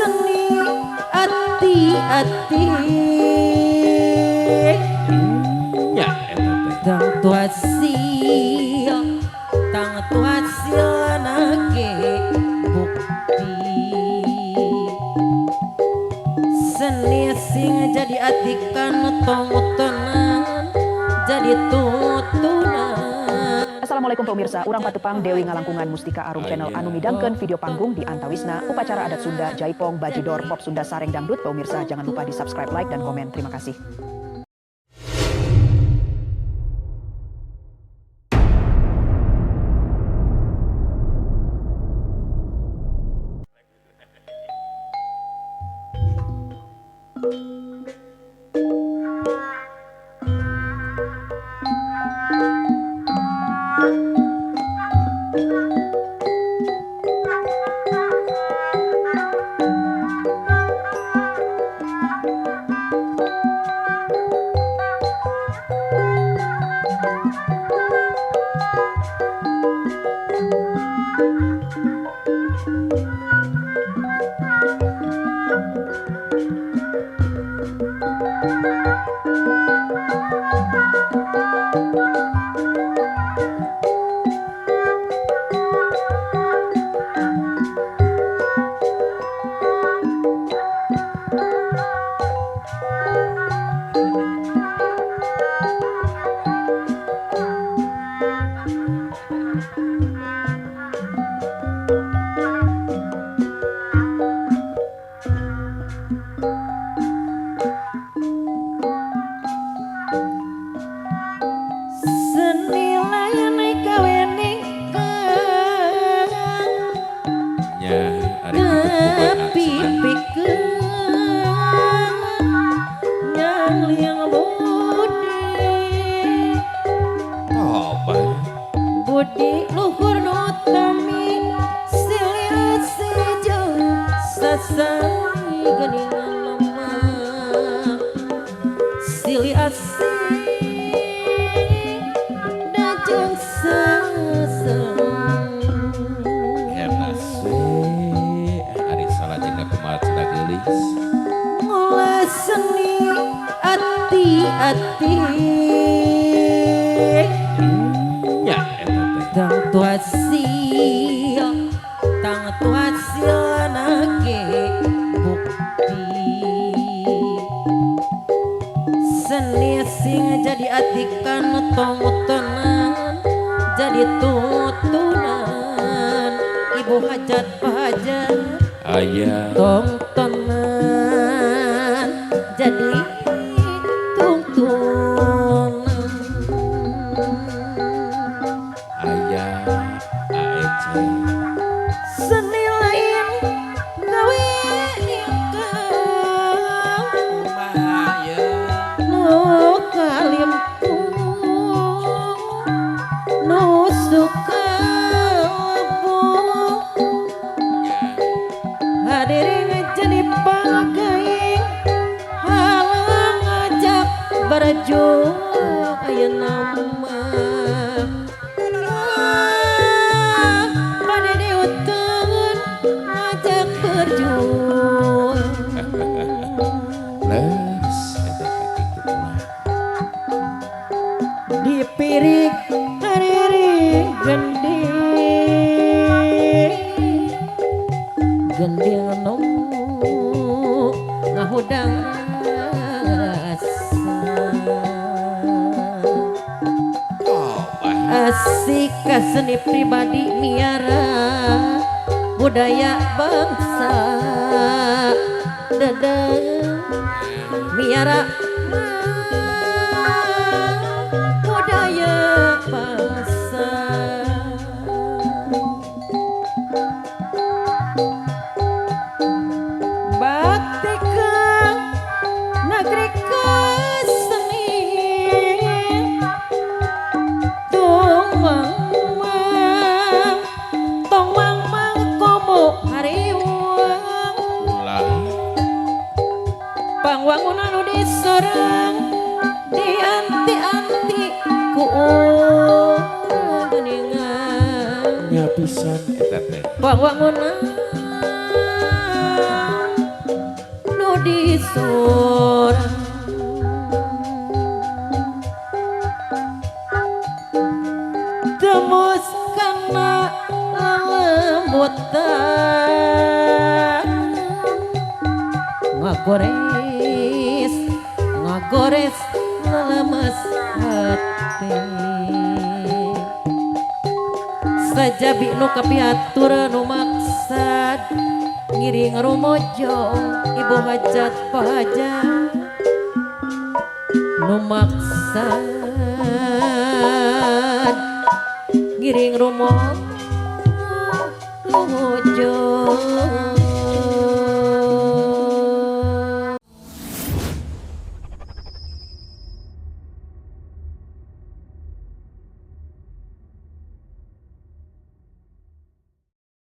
seni ati-ati ya eta teh tang tuasil nage bukti seni sing jadi atikan tongotonan jadi tutunan. Assalamualaikum pemirsa, urang patepang Dewi Ngalangkungan Mustika Arum Channel anu midangkeun video panggung di antawisna upacara adat Sunda Jaipong Bajidor Pop Sunda Sareng Dangdut. Pemirsa jangan lupa di subscribe, like, dan komen. Terima kasih. Budi luhur nutami silih sejauh sasai geningan lemah silih asih dajeng seseng hernas ari salajengna kumaha cenah geulis mulai seni ati-ati tang tuasil nage bukti seni sing jadi atikan tongotonan jadi tutunan ibu hajat pahajat aya tongtonan jadi tungtunan seni lain gawe ingkang nu kalimpung nu suka lepuh hadirin jadi pagaing halang ngajak berjuang ayeuna mah dipirik hariri gending nemu ngahudang asik seni pribadi miara budaya bangsa dadang miara budaya bangsa bakti ke negeri keseni tong mang komo hariwang pangwangunan nu disorang dianti-anti ku geningan nya pisan eta teh pangwangunan surang Demus kana lemutan ngagores lemes hati sajabi nu kapiatur nu maksad ngiring rumojo ibu hajat pahajat nu maksad ngiring rumojo